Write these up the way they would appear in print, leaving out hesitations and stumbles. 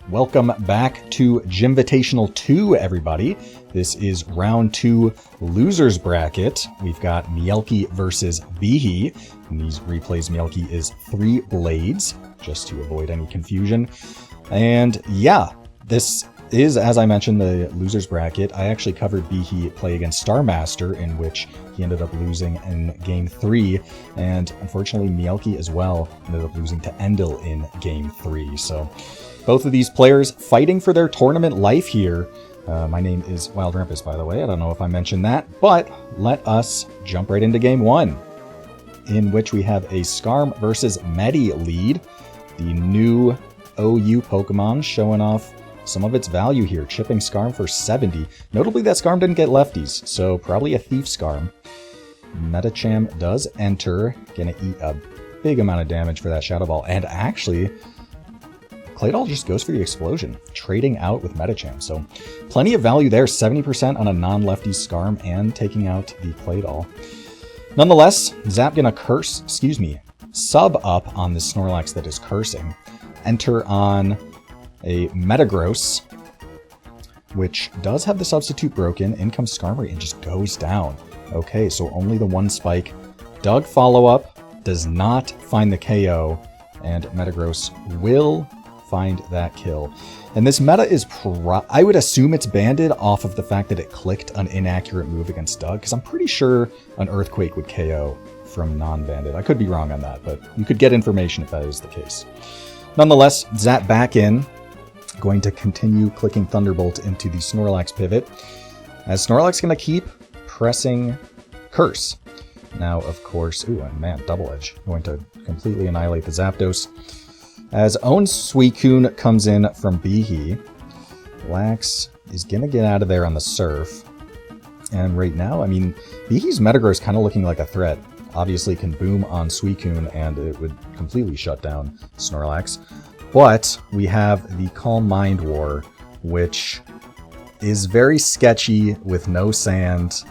Welcome back to Jimvitational 2, everybody. This is round 2 losers bracket. We've got Mielke versus BIHI. In these replays, Mielke is 3 blades, just to avoid any confusion. And yeah, this is, as I mentioned, the losers bracket. I actually covered BIHI play against Starmaster, in which he ended up losing in Game 3. And unfortunately, Mielke as well ended up losing to Endel in Game 3. So both of these players fighting for their tournament life here. My name is Wild Rumpus, by the way. I don't know if I mentioned that, but let us jump right into Game 1, in which we have a Skarm versus Medi lead. The new OU Pokemon showing off some of its value here, chipping Skarm for 70. Notably that Skarm didn't get lefties, so probably a Thief Skarm. Medicham does enter, gonna eat a big amount of damage for that Shadow Ball, and actually Claydol just goes for the Explosion, trading out with Medicham. So plenty of value there, 70% on a non-lefty Skarm and taking out the Claydol. Nonetheless, Zap gonna sub up on this Snorlax that is cursing. Enter on a Metagross, which does have the substitute broken. In comes Skarmory and just goes down. Okay, so only the one spike. Doug follow-up does not find the KO, and Metagross will find that kill. And this meta is, I would assume it's banded off of the fact that it clicked an inaccurate move against Doug, because I'm pretty sure an Earthquake would KO from non-banded. I could be wrong on that, but you could get information if that is the case. Nonetheless, Zap back in, going to continue clicking Thunderbolt into the Snorlax pivot, as Snorlax going to keep pressing Curse. Now, of course, ooh, and man, Double Edge, going to completely annihilate the Zapdos. As Own Suicune comes in from BIHI, Lax is going to get out of there on the Surf. And right now, I mean, BIHI's Metagross is kind of looking like a threat. Obviously can boom on Suicune and it would completely shut down Snorlax. But we have the Calm Mind War, which is very sketchy with no sand.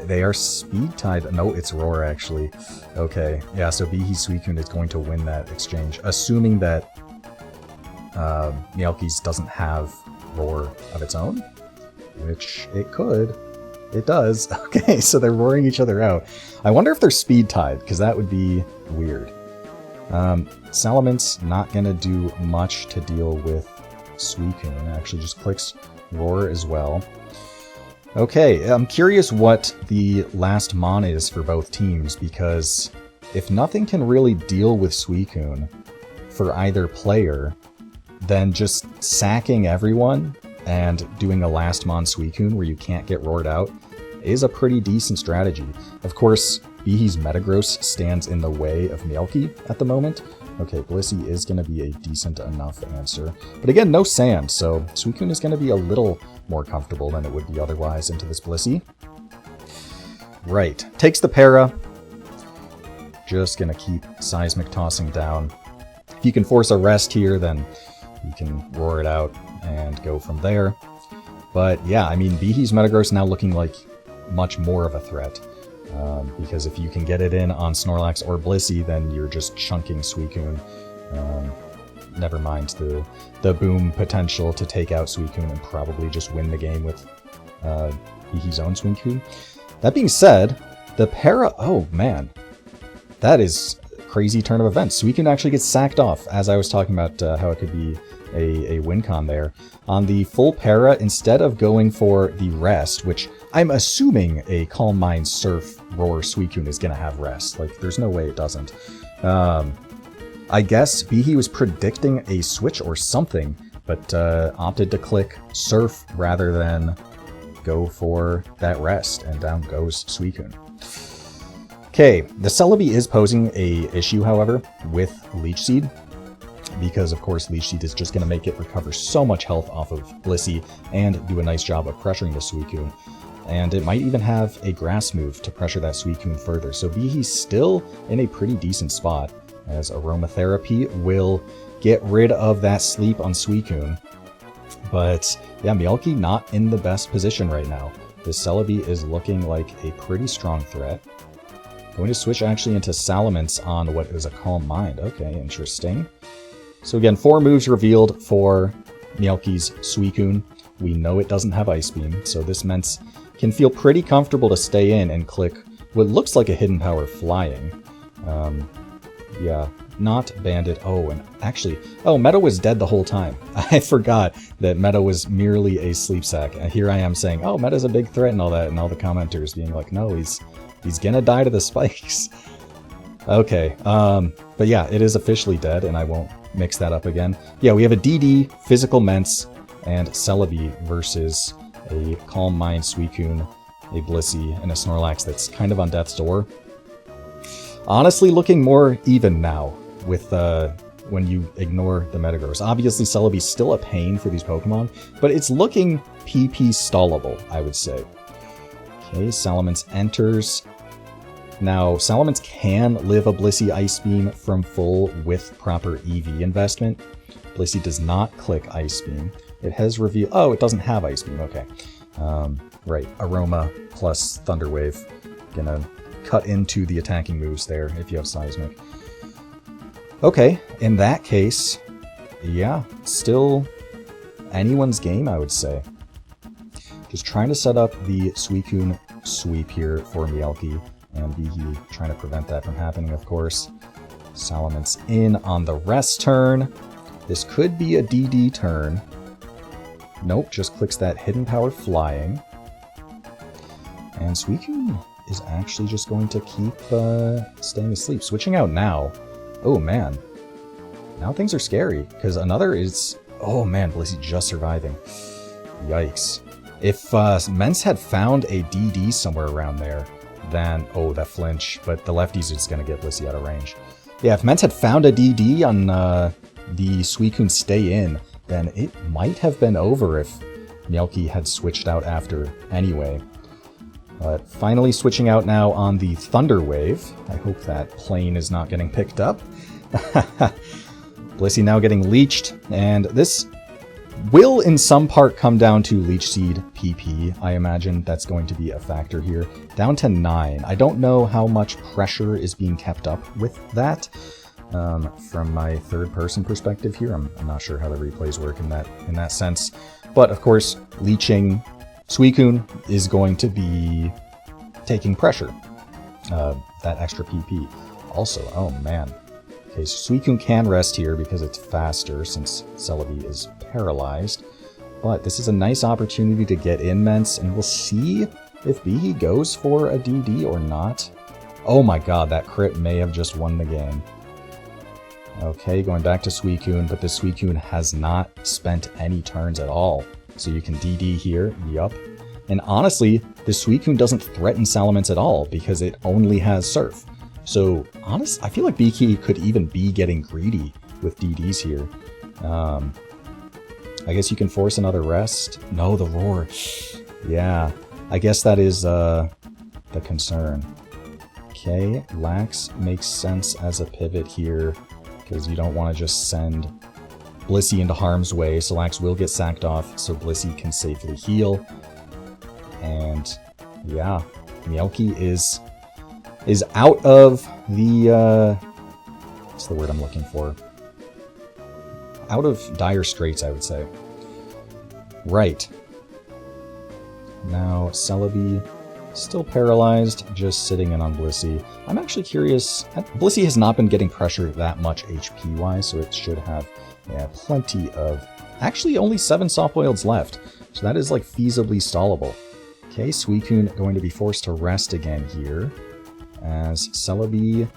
They are speed tied. No, it's Roar, actually. Okay, yeah, so BIHI Suicune is going to win that exchange, assuming that Mielke's doesn't have Roar of its own, which it could. It does. Okay, so they're roaring each other out. I wonder if they're speed tied, because that would be weird. Salamence not going to do much to deal with Suicune. Actually just clicks Roar as well. Okay, I'm curious what the last Mon is for both teams, because if nothing can really deal with Suicune for either player, then just sacking everyone and doing a last Mon Suicune where you can't get roared out is a pretty decent strategy. Of course, BIHI's Metagross stands in the way of Mielke at the moment. Okay, Blissey is going to be a decent enough answer. But again, no sand, so Suicune is going to be a little more comfortable than it would be otherwise into this Blissey. Right, takes the Para. Just going to keep Seismic tossing down. If you can force a rest here, then you can roar it out and go from there. But yeah, I mean, BIHI's Metagross now looking like much more of a threat. Because if you can get it in on Snorlax or Blissey, then you're just chunking Suicune. Never mind the boom potential to take out Suicune and probably just win the game with BIHI's own Suicune. That being said, the Para... Oh, man. That is a crazy turn of events. Suicune actually gets sacked off, as I was talking about how it could be a win con there. On the full Para, instead of going for the rest, which I'm assuming a Calm Mind Surf Roar Suicune is going to have rest. Like, there's no way it doesn't. I guess BIHI was predicting a switch or something, but opted to click Surf rather than go for that rest, and down goes Suicune. Okay, the Celebi is posing a issue, however, with Leech Seed, because of course Leech Seed is just going to make it recover so much health off of Blissey and do a nice job of pressuring the Suicune. And it might even have a Grass move to pressure that Suicune further. So BIHI's still in a pretty decent spot, as Aromatherapy will get rid of that sleep on Suicune. But yeah, Mielke not in the best position right now. This Celebi is looking like a pretty strong threat. Going to switch actually into Salamence on what is a Calm Mind. Okay, interesting. So again, 4 moves revealed for Mielke's Suicune. We know it doesn't have Ice Beam, so this Mence can feel pretty comfortable to stay in and click what looks like a Hidden Power Flying. Yeah, not Bandit. Oh, and actually, oh, Meadow was dead the whole time. I forgot that Meadow was merely a sleep sack. And here I am saying, oh, Meadow's a big threat and all that, and all the commenters being like, no, he's gonna die to the spikes. Okay, but yeah, it is officially dead, and I won't mix that up again. Yeah, we have a DD, Physical Mence, and Celebi versus a Calm Mind Suicune, a Blissey, and a Snorlax that's kind of on death's door. Honestly, looking more even now with when you ignore the Metagross. Obviously, Celebi's still a pain for these Pokemon, but it's looking PP stallable, I would say. Okay, Salamence enters. Now, Salamence can live a Blissey Ice Beam from full with proper EV investment. Blissey does not click Ice Beam. It has revealed... Oh, it doesn't have Ice Beam. Okay. Right. Aroma plus Thunder Wave. Gonna cut into the attacking moves there if you have Seismic. Okay. In that case, yeah, still anyone's game, I would say. Just trying to set up the Suicune sweep here for Mielke. And BIHI trying to prevent that from happening, of course. Salamence in on the rest turn. This could be a DD turn. Nope, just clicks that Hidden Power Flying. And Suicune is actually just going to keep staying asleep. Switching out now. Oh, man. Now things are scary, because another is... Oh, man, Blissey just surviving. Yikes. If Mence had found a DD somewhere around there, then... Oh, that flinch. But the lefties are just going to get Blissey out of range. Yeah, if Mence had found a DD on the Suicune stay in, then it might have been over if Mielke had switched out after anyway. But finally switching out now on the Thunder Wave. I hope that plane is not getting picked up. Blissey now getting leeched, and this will in some part come down to Leech Seed PP. I imagine that's going to be a factor here. Down to 9. I don't know how much pressure is being kept up with that. From my third-person perspective here, I'm not sure how the replays work in that sense. But of course, leeching Suicune is going to be taking pressure. That extra PP. Also, oh man. Okay, so Suicune can rest here because it's faster since Celebi is paralyzed. But this is a nice opportunity to get in Mence, and we'll see if BIHI goes for a DD or not. Oh my god, that crit may have just won the game. Okay, going back to Suicune, but this Suicune has not spent any turns at all. So you can DD here, yup. And honestly, this Suicune doesn't threaten Salamence at all because it only has Surf. So, honestly, I feel like BIHI could even be getting greedy with DDs here. I guess you can force another rest. No, the Roar. Yeah, I guess that is the concern. Okay, Lax makes sense as a pivot here, because you don't want to just send Blissey into harm's way, so Lax will get sacked off so Blissey can safely heal. And yeah, Mielke is out of the what's the word I'm looking for? Out of dire straits, I would say. Right. Now Celebi still paralyzed, just sitting in on Blissey. I'm actually curious. Blissey has not been getting pressure that much HP-wise, so it should have plenty of... Actually, only 7 soft-boileds left, so that is like feasibly stallable. Okay, Suicune going to be forced to rest again here, as Celebi...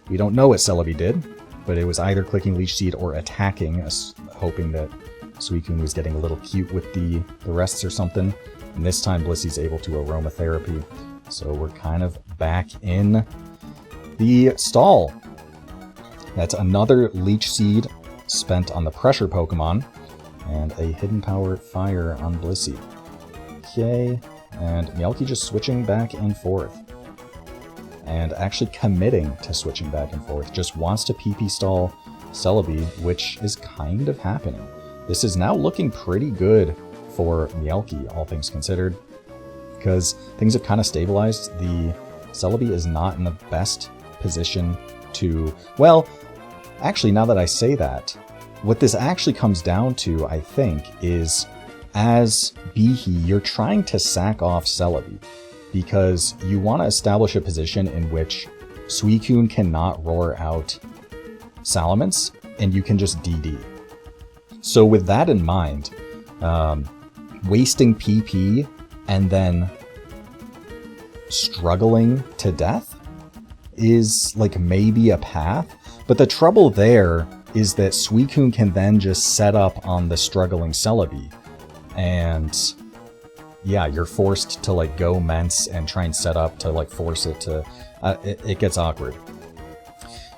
We don't know what Celebi did, but it was either clicking Leech Seed or attacking, hoping that Suicune was getting a little cute with the rests or something. And this time Blissey's able to aromatherapy. So we're kind of back in the stall. That's another Leech Seed spent on the pressure Pokemon. And a Hidden Power Fire on Blissey. Okay, and Mielke just switching back and forth. And actually committing to switching back and forth. Just wants to PP stall Celebi, which is kind of happening. This is now looking pretty good for Mielke, all things considered, because things have kind of stabilized. The Celebi is not in the best position to... Well, actually, now that I say that, what this actually comes down to, I think, is as BIHI, you're trying to sack off Celebi because you want to establish a position in which Suicune cannot roar out Salamence and you can just DD. So with that in mind, wasting PP and then struggling to death is like maybe a path, but the trouble there is that Suicune can then just set up on the struggling Celebi, and yeah, you're forced to like go Mence and try and set up to like force it to, it gets awkward.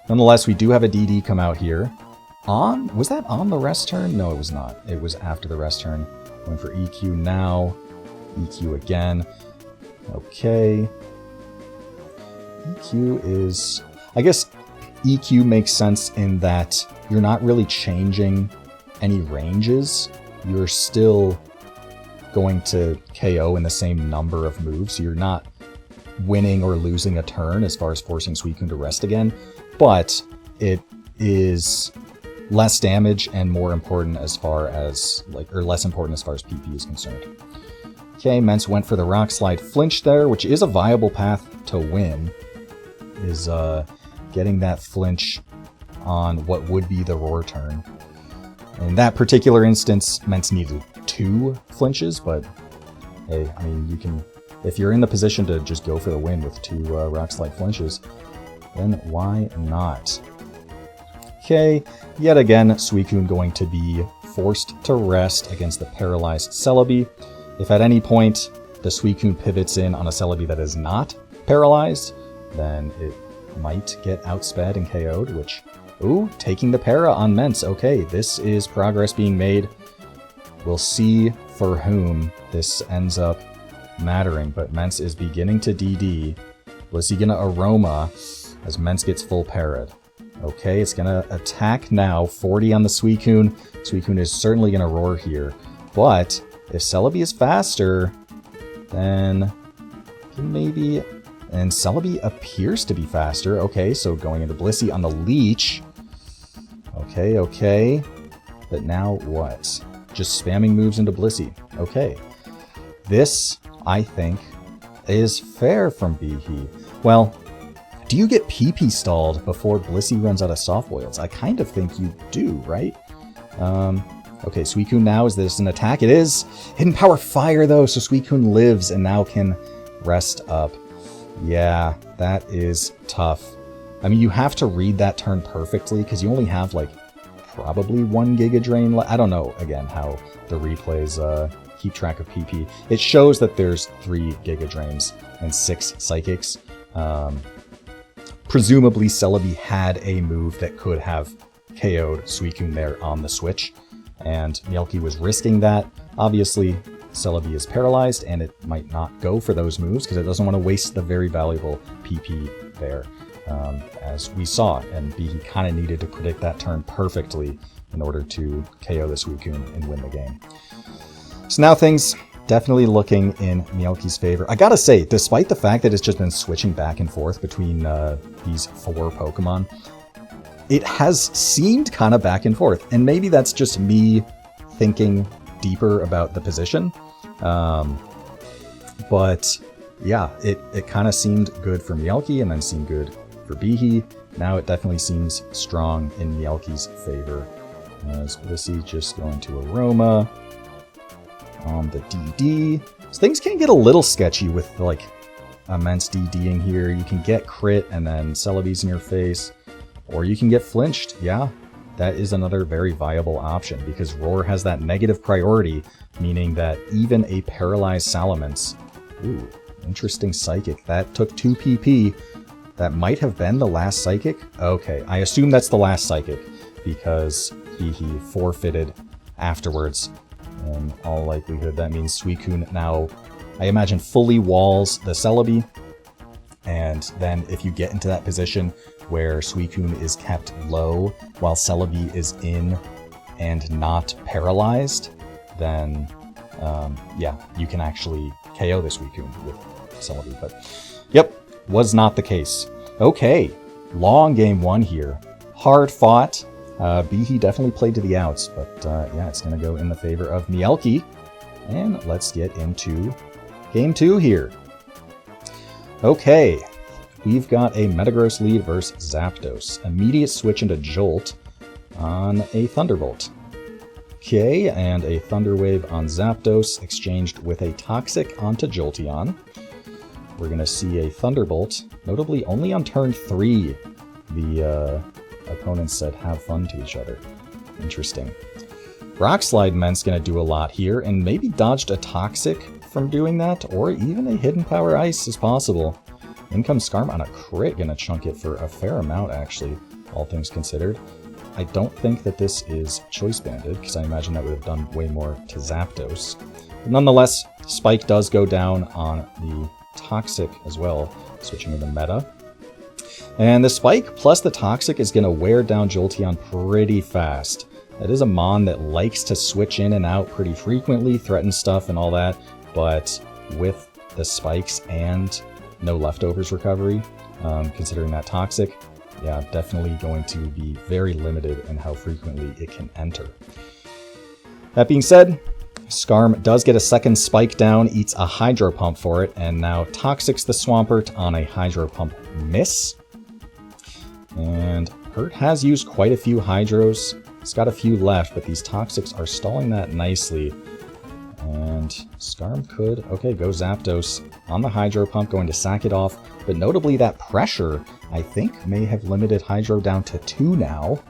Nonetheless, we do have a DD come out here. Was that on the rest turn? No, it was not. It was after the rest turn. Going for EQ now. EQ again. Okay. EQ is... I guess EQ makes sense in that you're not really changing any ranges. You're still going to KO in the same number of moves. So you're not winning or losing a turn as far as forcing Suicune to rest again. But it is less damage and more important as far as, like, or less important as far as PP is concerned. Okay, Mence went for the Rock Slide flinch there, which is a viable path to win, is getting that flinch on what would be the roar turn. In that particular instance, Mence needed 2 flinches, but hey, I mean, you can, if you're in the position to just go for the win with 2 Rock Slide flinches, then why not? Okay, yet again, Suicune going to be forced to rest against the paralyzed Celebi. If at any point the Suicune pivots in on a Celebi that is not paralyzed, then it might get outsped and KO'd, which, ooh, taking the para on Mence. Okay, this is progress being made. We'll see for whom this ends up mattering, but Mence is beginning to DD. Was he gonna Aroma as Mence gets full parried? Okay, it's gonna attack now. 40 on the Suicune. Suicune is certainly gonna roar here, but if Celebi is faster, then maybe... And Celebi appears to be faster. Okay, so going into Blissey on the Leech. Okay, okay. But now what? Just spamming moves into Blissey. Okay. This, I think, is fair from BIHI. Well, do you get PP stalled before Blissey runs out of soft boils? I kind of think you do, right? Okay, Suicune now, is this an attack? It is! Hidden Power Fire, though, so Suicune lives and now can rest up. Yeah, that is tough. I mean, you have to read that turn perfectly, because you only have, like, probably 1 Giga Drain left. I don't know, again, how the replays keep track of PP. It shows that there's 3 Giga Drains and 6 Psychics. Presumably, Celebi had a move that could have KO'd Suicune there on the switch, and Mielke was risking that. Obviously, Celebi is paralyzed, and it might not go for those moves because it doesn't want to waste the very valuable PP there, as we saw, and BIHI kind of needed to predict that turn perfectly in order to KO the Suicune and win the game. So now things definitely looking in Mielke's favor. I gotta say, despite the fact that it's just been switching back and forth between these 4 Pokemon, it has seemed kind of back and forth, and maybe that's just me thinking deeper about the position. But yeah, it kind of seemed good for Mielke and then seemed good for BIHI. Now it definitely seems strong in Mielke's favor. As Blissey just going to Aroma on the DD. So things can get a little sketchy with like immense DDing here. You can get crit and then Celebi's in your face, or you can get flinched. Yeah, that is another very viable option because Roar has that negative priority, meaning that even a paralyzed Salamence, ooh, interesting Psychic. That took 2 PP. That might have been the last Psychic. Okay, I assume that's the last Psychic because he forfeited afterwards. In all likelihood, that means Suicune now, I imagine, fully walls the Celebi. And then if you get into that position where Suicune is kept low while Celebi is in and not paralyzed, then yeah, you can actually KO the Suicune with Celebi. But yep, was not the case. Okay, long game 1 here. hard fought. BIHI definitely played to the outs, but yeah, it's going to go in the favor of Mielke. And let's get into game 2 here. Okay, we've got a Metagross lead versus Zapdos. Immediate switch into Jolt on a Thunderbolt. Okay, and a Thunder Wave on Zapdos exchanged with a Toxic onto Jolteon. We're going to see a Thunderbolt, notably only on turn 3. The opponents said have fun to each other. Interesting. Rock Slide Ment's going to do a lot here, and maybe dodged a Toxic from doing that, or even a Hidden Power Ice is possible. In comes Skarm on a crit, going to chunk it for a fair amount actually, all things considered. I don't think that this is Choice Banded, because I imagine that would have done way more to Zapdos. But nonetheless, Spike does go down on the Toxic as well, switching to the meta. And the Spike plus the Toxic is going to wear down Jolteon pretty fast. That is a Mon that likes to switch in and out pretty frequently, threaten stuff and all that, but with the Spikes and no leftovers recovery, considering that Toxic, yeah, definitely going to be very limited in how frequently it can enter. That being said, Skarm does get a second Spike down, eats a Hydro Pump for it, and now Toxics the Swampert on a Hydro Pump miss. And Hurt has used quite a few Hydros. It's got a few left, but these Toxics are stalling that nicely. And Skarm could, okay, go Zapdos on the Hydro Pump, going to sack it off. But notably that pressure, I think, may have limited Hydro down to 2 now.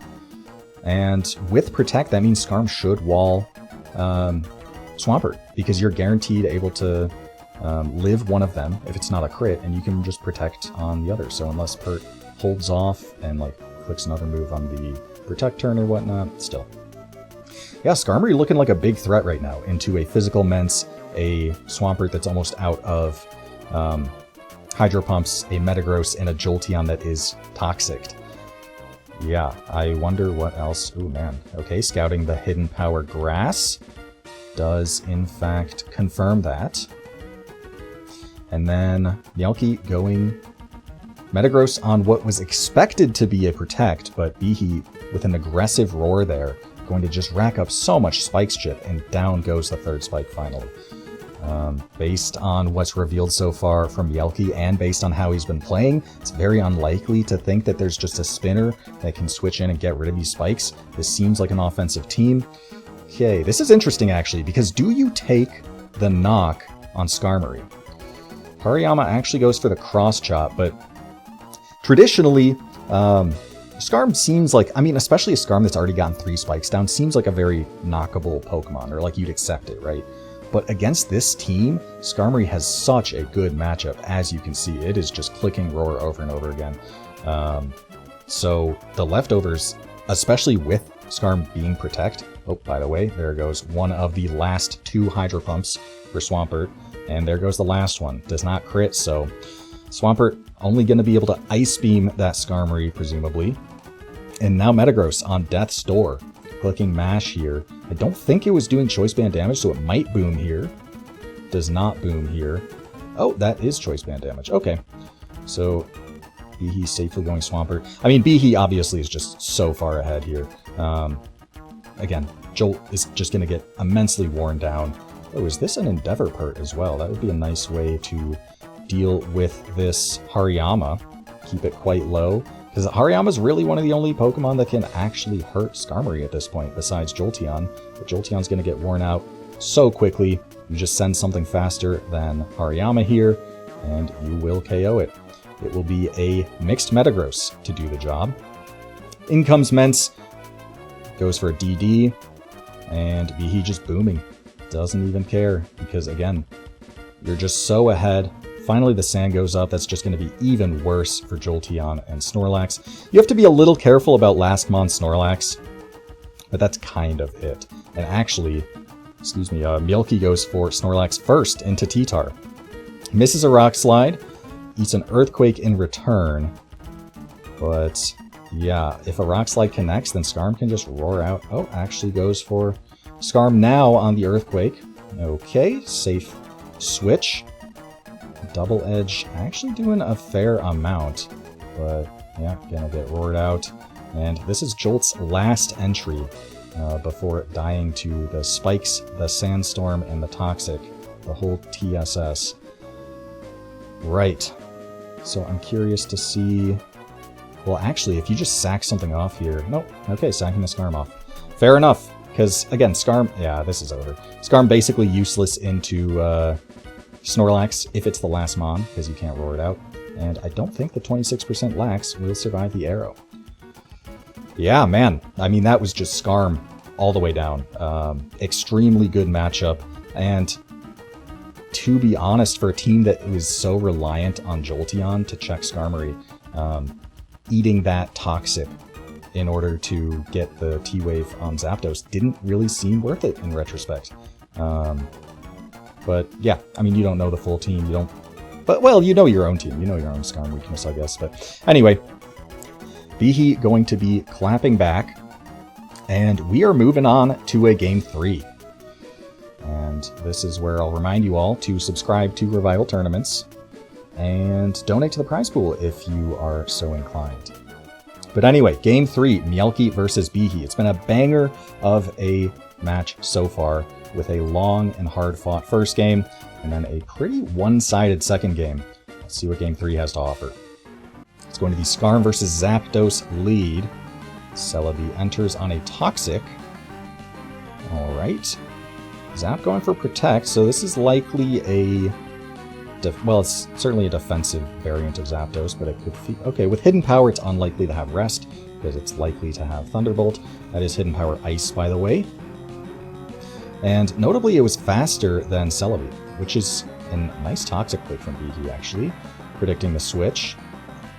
And with Protect, that means Skarm should wall Swampert, because you're guaranteed able to live one of them if it's not a crit, and you can just Protect on the other. So unless Pert holds off and like clicks another move on the Protect turn or whatnot, still. Yeah, Skarmory looking like a big threat right now into a Physical Mence, a Swampert that's almost out of Hydro Pumps, a Metagross, and a Jolteon that is Toxic. Yeah, I wonder what else. Ooh, man. Okay, scouting the Hidden Power Grass does, in fact, confirm that. And then Mielke going Metagross on what was expected to be a Protect, but BIHI with an aggressive roar there, going to just rack up so much Spikes chip, and down goes the third Spike finally. Based on what's revealed so far from Mielke and based on how he's been playing, it's very unlikely to think that there's just a spinner that can switch in and get rid of these Spikes. This seems like an offensive team. Okay, this is interesting actually, because do you take the knock on Skarmory? Hariyama actually goes for the Cross Chop, but traditionally, Skarm seems like, I mean, especially a Skarm that's already gotten 3 Spikes down, seems like a very knockable Pokemon, or like you'd accept it, right? But against this team, Skarmory has such a good matchup, as you can see. It is just clicking Roar over and over again. So the leftovers, especially with Skarm being Protect, oh, by the way, there goes one of the last 2 Hydro Pumps for Swampert, and there goes the last one. Does not crit, so Swampert only going to be able to Ice Beam that Skarmory, presumably. And now Metagross on Death's Door, clicking Mash here. I don't think it was doing Choice Band damage, so it might boom here. Does not boom here. Oh, that is Choice Band damage. Okay. So BIHI safely going Swampert. I mean, BIHI obviously is just so far ahead here. Again, Jolt is just going to get immensely worn down. Oh, is this an Endeavor Pert as well? That would be a nice way to deal with this Hariyama. Keep it quite low. Because Hariyama's really one of the only Pokemon that can actually hurt Skarmory at this point, besides Jolteon. But Jolteon's going to get worn out so quickly. You just send something faster than Hariyama here, and you will KO it. It will be a mixed Metagross to do the job. In comes Mence. Goes for a DD. And BIHI just booming. Doesn't even care, because again, you're just so ahead. Finally, the sand goes up. That's just going to be even worse for Jolteon and Snorlax. You have to be a little careful about Last Mon Snorlax, but that's kind of it. And actually, excuse me, Mielke goes for Snorlax first into T-Tar. Misses a Rock Slide, eats an Earthquake in return. But yeah, if a Rock Slide connects, then Skarm can just roar out. Oh, actually goes for Skarm now on the Earthquake. Okay, safe switch. Double Edge actually doing a fair amount, but yeah, gonna get roared out. And this is Jolt's last entry before dying to the Spikes, the Sandstorm, and the Toxic, the whole TSS. Right. So I'm curious to see... Well, actually, if you just sack something off here... Nope. Okay, sacking the Skarm off. Fair enough, because, again, Skarm... Yeah, this is over. Skarm basically useless into Snorlax if it's the last Mon, because you can't roar it out. And I don't think the 26% Lax will survive the arrow. Yeah, man. I mean, that was just Skarm all the way down. Extremely good matchup. And to be honest, for a team that was so reliant on Jolteon to check Skarmory, eating that Toxic in order to get the T-Wave on Zapdos didn't really seem worth it in retrospect. But yeah, I mean, you don't know the full team. You don't... But, well, you know your own team. You know your own Skarm weakness, I guess. But anyway, BIHI going to be clapping back. And we are moving on to a Game 3. And this is where I'll remind you all to subscribe to Revival Tournaments and donate to the prize pool if you are so inclined. But anyway, Game 3, Mielke versus BIHI. It's been a banger of a match so far, with a long and hard-fought first game, and then a pretty one-sided second game. Let's see what Game 3 has to offer. It's going to be Skarm versus Zapdos lead. Celebi enters on a Toxic. Alright. Zap going for Protect, so this is likely a... well, it's certainly a defensive variant of Zapdos, but it could... Okay, with Hidden Power, it's unlikely to have Rest, because it's likely to have Thunderbolt. That is Hidden Power Ice, by the way. And notably, it was faster than Celebi, which is a nice Toxic click from BIHI, actually. Predicting the switch.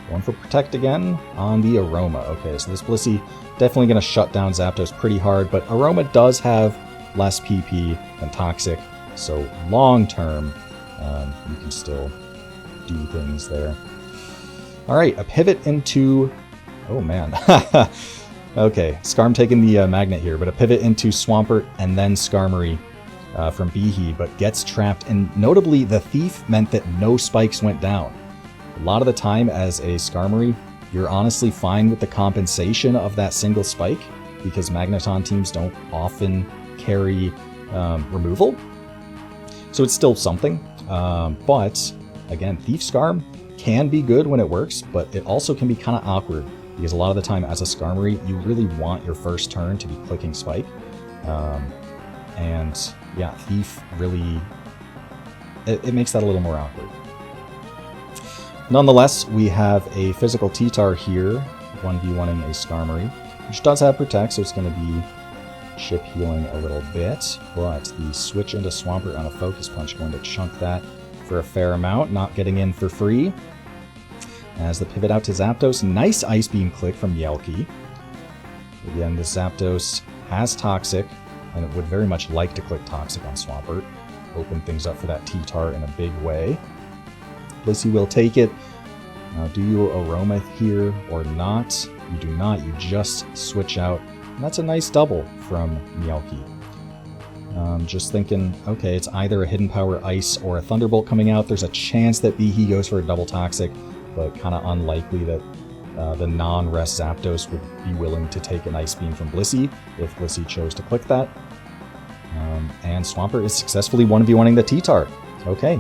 Going for Protect again on the Aroma. Okay, so this Blissey definitely going to shut down Zapdos pretty hard, but Aroma does have less PP than Toxic, so long-term, you can still do things there. Alright, a pivot into... Oh, man. Okay, Skarm taking the Magnet here, but a pivot into Swampert and then Skarmory from BIHI, but gets trapped. And notably, the Thief meant that no spikes went down. A lot of the time as a Skarmory, you're honestly fine with the compensation of that single spike, because Magneton teams don't often carry removal. So it's still something. But, again, Thief Skarm can be good when it works, but it also can be kind of awkward. Because a lot of the time, as a Skarmory, you really want your first turn to be clicking Spike. And yeah, Thief really... It makes that a little more awkward. Nonetheless, we have a physical T-Tar here, 1v1ing a Skarmory, which does have Protect, so it's going to be chip healing a little bit. But the switch into Swampert on a Focus Punch going to chunk that for a fair amount, not getting in for free. As the pivot out to Zapdos, nice Ice Beam click from Mielke. Again, the Zapdos has Toxic, and it would very much like to click Toxic on Swampert. Open things up for that T-Tar in a big way. Blissey will take it. Now, do you Aroma here or not? You do not, you just switch out. And that's a nice double from Mielke. Just thinking, okay, it's either a Hidden Power Ice or a Thunderbolt coming out. There's a chance that BIHI goes for a double Toxic, but kind of unlikely that the non-rest Zapdos would be willing to take an Ice Beam from Blissey if Blissey chose to click that. And Swampert is successfully 1v1ing the T-Tar. Okay,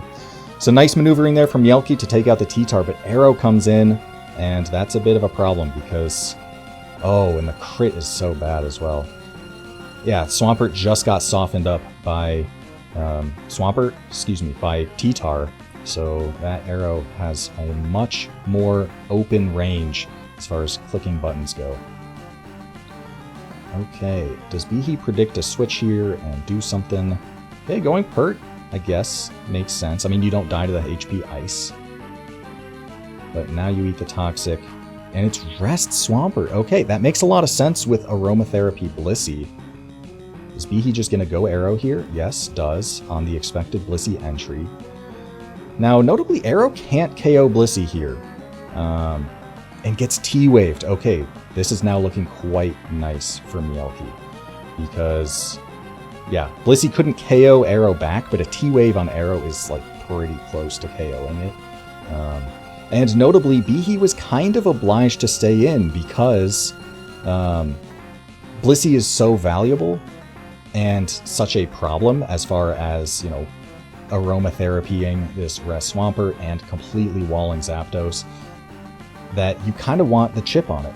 so nice maneuvering there from Mielke to take out the T-Tar, but Arrow comes in, and that's a bit of a problem because... Oh, and the crit is so bad as well. Yeah, Swampert just got softened up by... by T-Tar. So that arrow has a much more open range as far as clicking buttons go. Okay, does BIHI predict a switch here and do something? Okay, going Pert, I guess, makes sense. I mean, you don't die to the HP Ice. But now you eat the Toxic, and it's Rest Swampert. Okay, that makes a lot of sense with Aromatherapy Blissey. Is BIHI just going to go Arrow here? Yes, does, on the expected Blissey entry. Now, notably, Arrow can't KO Blissey here, and gets T-Waved. Okay, this is now looking quite nice for Mielke, because, yeah, Blissey couldn't KO Arrow back, but a T-Wave on Arrow is, like, pretty close to KOing it. And notably, BIHI was kind of obliged to stay in, because Blissey is so valuable and such a problem as far as, you know, aromatherapying this Rest Swampert and completely walling Zapdos, that you kind of want the chip on it.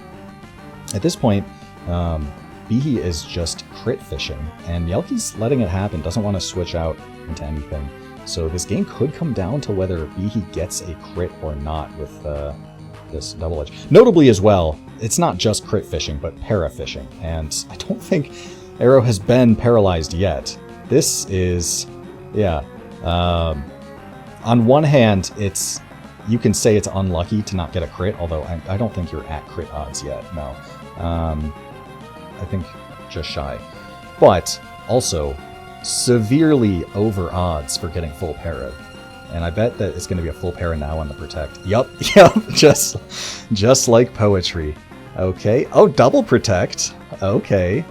At this point, BIHI is just crit fishing, and Mielke's letting it happen, doesn't want to switch out into anything. So this game could come down to whether BIHI gets a crit or not with this Double Edge. Notably as well, it's not just crit fishing, but para fishing, and I don't think Arrow has been paralyzed yet. This is, yeah. On one hand, you can say it's unlucky to not get a crit, although I don't think you're at crit odds yet, no. I think just shy. But also severely over odds for getting full para. And I bet that it's going to be a full para now on the Protect. Yup, just like poetry. Okay. Oh, double Protect. Okay.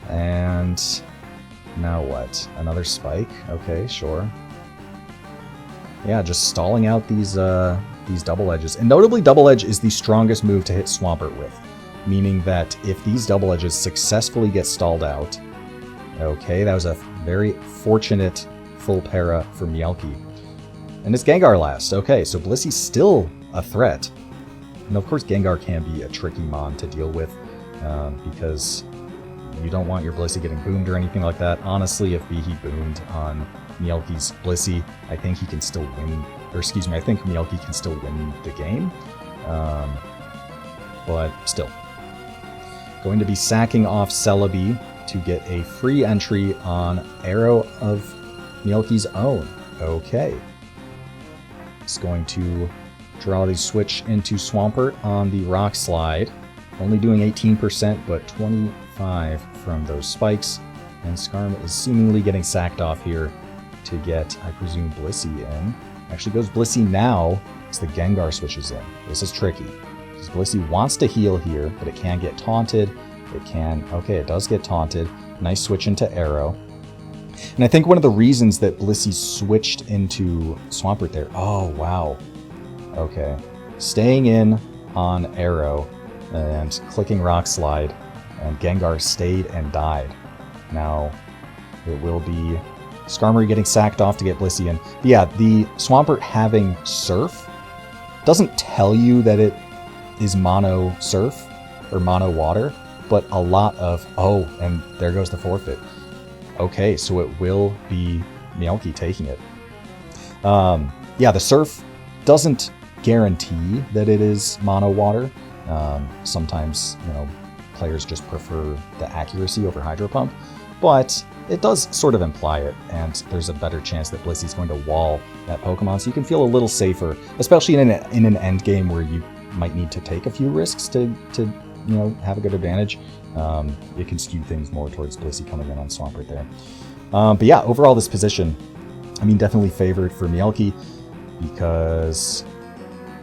And now what? Another Spike? Okay, sure. Yeah, just stalling out these Double Edges. And notably, Double Edge is the strongest move to hit Swampert with. Meaning that if these Double Edges successfully get stalled out... Okay, that was a very fortunate full para for Mielke. And it's Gengar last. Okay, so Blissey's still a threat. And of course, Gengar can be a tricky mon to deal with, because you don't want your Blissey getting boomed or anything like that. Honestly, if BIHI boomed on Mielke's Blissey, I think he can still win, or excuse me, I think Mielke can still win the game. But still. Going to be sacking off Celebi to get a free entry on Arrow of Mielke's own. Okay. It's going to draw the switch into Swampert on the Rock Slide. Only doing 18%, but 25 from those spikes. And Skarm is seemingly getting sacked off here to get, I presume, Blissey in. Actually goes Blissey now as the Gengar switches in. This is tricky. Because Blissey wants to heal here, but it can get taunted. It can... Okay, it does get taunted. Nice switch into Arrow. And I think one of the reasons that Blissey switched into Swampert there... Oh, wow. Okay. Staying in on Arrow and clicking Rock Slide, and Gengar stayed and died. Now, it will be Skarmory getting sacked off to get Blissey in. But yeah, the Swampert having Surf doesn't tell you that it is mono Surf or mono Water, but a lot of... Oh, and there goes the forfeit. Okay, so it will be Mielke taking it. Yeah, the Surf doesn't guarantee that it is mono Water. Sometimes, you know, players just prefer the accuracy over Hydro Pump, but it does sort of imply it, and there's a better chance that Blissey's going to wall that Pokemon, so you can feel a little safer, especially in an end game where you might need to take a few risks to you know, have a good advantage. It can skew things more towards Blissey coming in on Swampert there. But yeah, overall this position, I mean, definitely favored for Mielke because,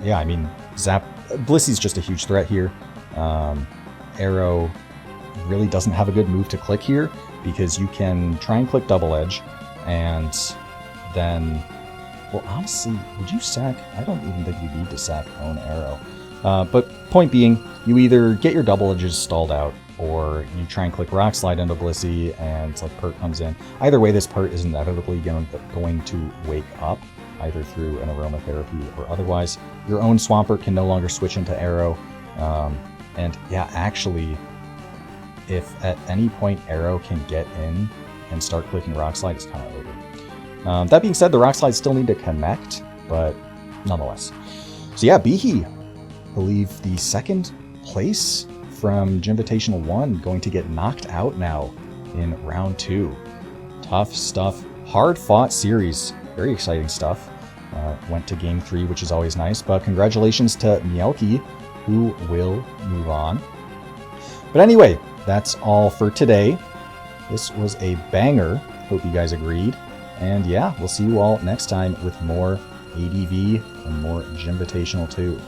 yeah, I mean, Blissey's just a huge threat here. Arrow really doesn't have a good move to click here because you can try and click Double Edge and then, well, honestly, would you sack? I don't even think you need to sack own Arrow. But point being, you either get your Double Edges stalled out, or you try and click Rock Slide into Blissey and like Pert comes in. Either way, this Pert is inevitably going to wake up, either through an aromatherapy or otherwise. Your own Swampert can no longer switch into Arrow. And yeah, actually, if at any point Arrow can get in and start clicking Rock Slide, it's kind of over. That being said, the Rock Slides still need to connect, but nonetheless. So yeah, BIHI, I believe the second place from Jimvitational 1, going to get knocked out now in round 2. Tough stuff. Hard-fought series. Very exciting stuff. Went to game 3, which is always nice, but congratulations to Mielke, who will move on. But anyway, that's all for today. This was a banger. Hope you guys agreed. And yeah, we'll see you all next time with more ADV and more Jimvitational 2.